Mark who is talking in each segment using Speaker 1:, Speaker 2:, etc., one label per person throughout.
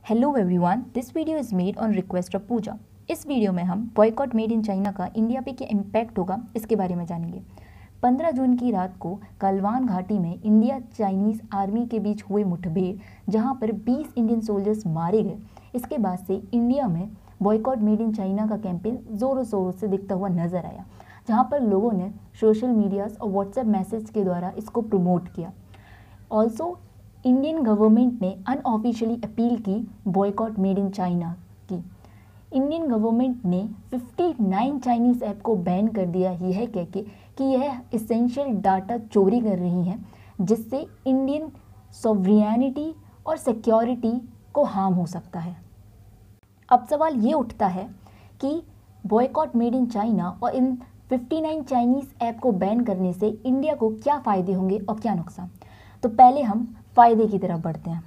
Speaker 1: Hello everyone, this video is made on request of Pooja. इस वीडियो में हम बॉयकॉट मेड इन चाइना का इंडिया पे क्या इम्पैक्ट होगा इसके बारे में जानेंगे। 15 जून की रात को गलवान घाटी में इंडिया चाइनीज़ आर्मी के बीच हुए मुठभेड़ जहां पर 20 इंडियन सोल्जर्स मारे गए। इसके बाद से इंडिया में बॉयकॉट मेड इन चाइना का कैंपेन ज़ोरों शोरों से दिखता हुआ नजर आया, जहाँ पर लोगों ने सोशल मीडियाज़ और व्हाट्सएप मैसेज के द्वारा इसको प्रमोट किया। ऑल्सो इंडियन गवर्नमेंट ने अनऑफिशियली अपील की बॉयकॉट मेड इन चाइना की। इंडियन गवर्नमेंट ने 59 चाइनीज़ ऐप को बैन कर दिया, यह कह के कि यह एसेंशियल डाटा चोरी कर रही हैं, जिससे इंडियन सॉवरियनिटी और सिक्योरिटी को हार्म हो सकता है। अब सवाल ये उठता है कि बॉयकॉट मेड इन चाइना और इन 59 चाइनीज़ ऐप को बैन करने से इंडिया को क्या फ़ायदे होंगे और क्या नुकसान। तो पहले हम फ़ायदे की तरफ बढ़ते हैं।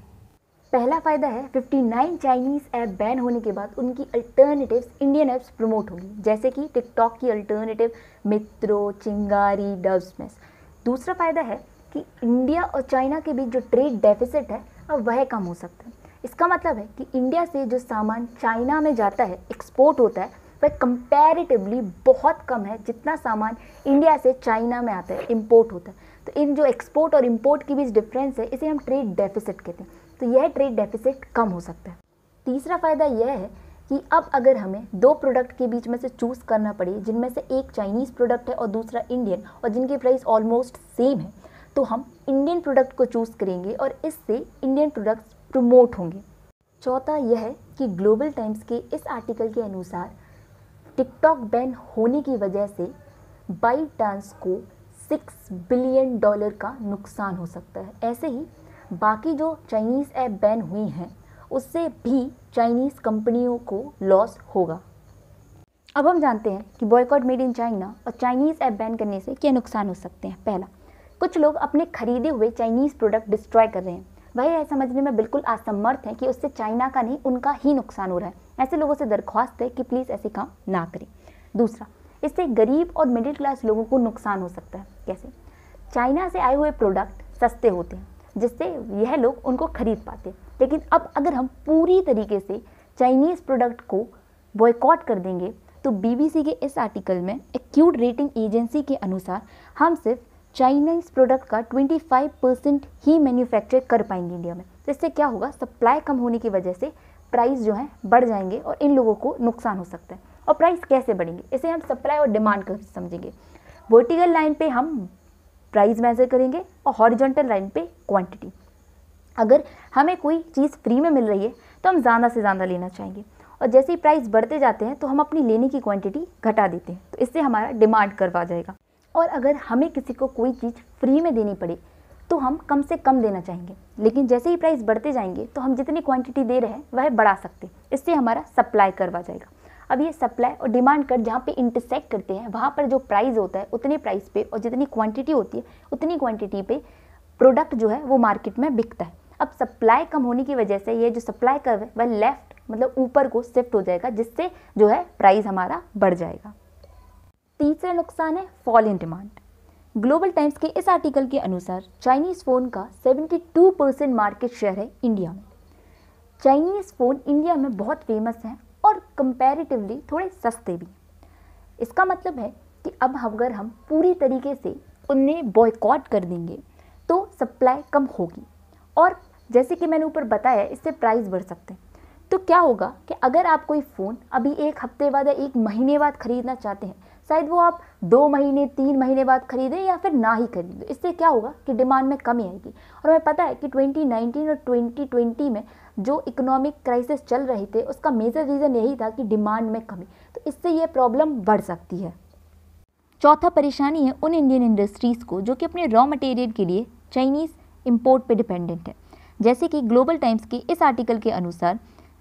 Speaker 1: पहला फ़ायदा है 59 चाइनीज़ ऐप बैन होने के बाद उनकी अल्टरनेटिव्स इंडियन ऐप्स प्रमोट होंगी, जैसे कि टिकटॉक की अल्टरनेटिव मित्रो, चिंगारी, डब्समैश। दूसरा फ़ायदा है कि इंडिया और चाइना के बीच जो ट्रेड डेफिसिट है अब वह कम हो सकता है। इसका मतलब है कि इंडिया से जो सामान चाइना में जाता है, एक्सपोर्ट होता है, वह कंपैरेटिवली बहुत कम है जितना सामान इंडिया से चाइना में आता है, इंपोर्ट होता है। तो इन जो एक्सपोर्ट और इंपोर्ट के बीच डिफरेंस है, इसे हम ट्रेड डेफिसिट कहते हैं। तो यह ट्रेड डेफिसिट कम हो सकता है। तीसरा फ़ायदा यह है कि अब अगर हमें दो प्रोडक्ट के बीच में से चूज़ करना पड़े, जिनमें से एक चाइनीज़ प्रोडक्ट है और दूसरा इंडियन, और जिनकी प्राइस ऑलमोस्ट सेम है, तो हम इंडियन प्रोडक्ट को चूज़ करेंगे और इससे इंडियन प्रोडक्ट्स प्रमोट होंगे। चौथा यह है कि ग्लोबल टाइम्स के इस आर्टिकल के अनुसार टिकटॉक बैन होने की वजह से बाईडांस को $6 बिलियन का नुकसान हो सकता है। ऐसे ही बाकी जो चाइनीज़ ऐप बैन हुई हैं उससे भी चाइनीज़ कंपनियों को लॉस होगा। अब हम जानते हैं कि बॉयकॉट मेड इन चाइना और चाइनीज़ ऐप बैन करने से क्या नुकसान हो सकते हैं। पहला, कुछ लोग अपने खरीदे हुए चाइनीज़ प्रोडक्ट डिस्ट्रॉय कर रहे हैं। वह यह समझने में बिल्कुल असमर्थ हैं कि उससे चाइना का नहीं, उनका ही नुकसान हो रहा है। ऐसे लोगों से दरख्वास्त है कि प्लीज़ ऐसे काम ना करें। दूसरा, इससे गरीब और मिडिल क्लास लोगों को नुकसान हो सकता है। कैसे? चाइना से आए हुए प्रोडक्ट सस्ते होते हैं, जिससे यह लोग उनको खरीद पाते हैं। लेकिन अब अगर हम पूरी तरीके से चाइनीज़ प्रोडक्ट को बॉयकॉट कर देंगे, तो BBC के इस आर्टिकल में एक्यूट रेटिंग एजेंसी के अनुसार हम सिर्फ चाइनीज़ प्रोडक्ट का 25% ही मैन्युफैक्चर कर पाएंगे इंडिया में। तो इससे क्या होगा, सप्लाई कम होने की वजह से प्राइस जो है बढ़ जाएंगे और इन लोगों को नुकसान हो सकता है। और प्राइस कैसे बढ़ेंगे, इसे हम सप्लाई और डिमांड कर समझेंगे। वर्टिकल लाइन पे हम प्राइस मेजर करेंगे और हॉरिजॉन्टल लाइन पे क्वांटिटी। अगर हमें कोई चीज़ फ्री में मिल रही है तो हम ज़्यादा से ज़्यादा लेना चाहेंगे, और जैसे ही प्राइस बढ़ते जाते हैं तो हम अपनी लेने की क्वांटिटी घटा देते हैं। तो इससे हमारा डिमांड करवा जाएगा। और अगर हमें किसी को कोई चीज़ फ्री में देनी पड़े तो हम कम से कम देना चाहेंगे, लेकिन जैसे ही प्राइस बढ़ते जाएंगे तो हम जितनी क्वांटिटी दे रहे हैं वह बढ़ा सकते हैं। इससे हमारा सप्लाई करवा जाएगा। अब ये सप्लाई और डिमांड कर जहाँ पे इंटरसेक्ट करते हैं, वहाँ पर जो प्राइस होता है उतने प्राइस पे और जितनी क्वांटिटी होती है उतनी क्वांटिटी पे प्रोडक्ट जो है वो मार्केट में बिकता है। अब सप्लाई कम होने की वजह से ये जो सप्लाई कर्व है वह लेफ्ट मतलब ऊपर को शिफ्ट हो जाएगा, जिससे जो है प्राइस हमारा बढ़ जाएगा। तीसरा नुकसान है fall in demand. Global times के इस आर्टिकल के अनुसार चाइनीज़ फ़ोन का 72% मार्केट शेयर है इंडिया में। चाइनीज़ फ़ोन इंडिया में बहुत फेमस हैं और कंपैरेटिवली थोड़े सस्ते भी। इसका मतलब है कि अब अगर हम पूरी तरीके से उन्हें बॉयकॉट कर देंगे तो सप्लाई कम होगी, और जैसे कि मैंने ऊपर बताया इससे प्राइस बढ़ सकते हैं। तो क्या होगा कि अगर आप कोई फ़ोन अभी एक हफ्ते बाद या एक महीने बाद ख़रीदना चाहते हैं, शायद वो आप 2 महीने 3 महीने बाद खरीदें या फिर ना ही खरीदें। इससे क्या होगा कि डिमांड में कमी आएगी। और हमें पता है कि 2019 और 2020 में जो इकोनॉमिक क्राइसिस चल रहे थे उसका मेजर रीज़न यही था कि डिमांड में कमी। तो इससे ये प्रॉब्लम बढ़ सकती है। चौथा परेशानी है उन इंडियन इंडस्ट्रीज़ को जो कि अपने रॉ मटेरियल के लिए चाइनीज़ इंपोर्ट पे डिपेंडेंट है। जैसे कि ग्लोबल टाइम्स के इस आर्टिकल के अनुसार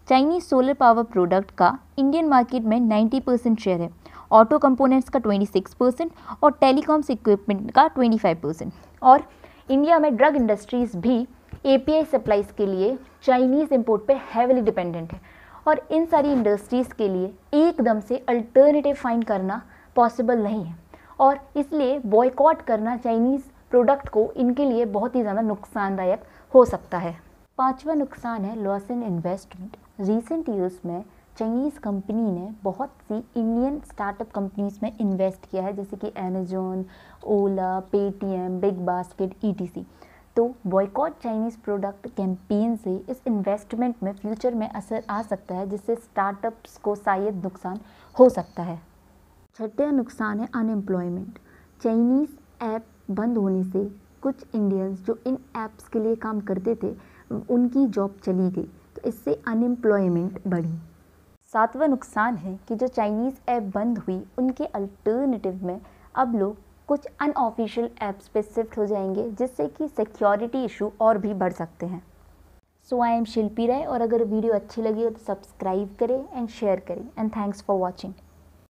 Speaker 1: चाइनीज़ सोलर पावर प्रोडक्ट का इंडियन मार्केट में 90% शेयर है, ऑटो कंपोनेंट्स का 26% और टेलीकॉम्स इक्विपमेंट का 25%। और इंडिया में ड्रग इंडस्ट्रीज़ भी API सप्लाईज के लिए चाइनीज़ इंपोर्ट पे हैविली डिपेंडेंट है, और इन सारी इंडस्ट्रीज़ के लिए एकदम से अल्टरनेटिव फाइंड करना पॉसिबल नहीं है, और इसलिए बॉयकॉट करना चाइनीज़ प्रोडक्ट को इनके लिए बहुत ही ज़्यादा नुकसानदायक हो सकता है। पांचवा नुकसान है loss in investment. Recent years में चाइनीज़ कंपनी ने बहुत सी इंडियन स्टार्टअप कंपनीज में इन्वेस्ट किया है, जैसे कि अमेजोन, ओला, पेटीएम, बिग बास्केट, ईटीसी। तो बॉयकॉट चाइनीज़ प्रोडक्ट कैंपेन से इस इन्वेस्टमेंट में फ्यूचर में असर आ सकता है, जिससे स्टार्टअप्स को शायद नुकसान हो सकता है। छठा नुकसान है अनएम्प्लॉयमेंट। चाइनीज़ ऐप बंद होने से कुछ इंडियंस जो इन ऐप्स के लिए काम करते थे उनकी जॉब चली गई, तो इससे अनएम्प्लॉयमेंट बढ़ी। सातवां नुकसान है कि जो चाइनीज़ ऐप बंद हुई उनके अल्टरनेटिव में अब लोग कुछ अनऑफिशियल ऐप्स पे शिफ्ट हो जाएंगे, जिससे कि सिक्योरिटी इशू और भी बढ़ सकते हैं। सो आई एम शिल्पी राय, और अगर वीडियो अच्छी लगी हो तो सब्सक्राइब करें एंड शेयर करें, एंड थैंक्स फॉर वॉचिंग।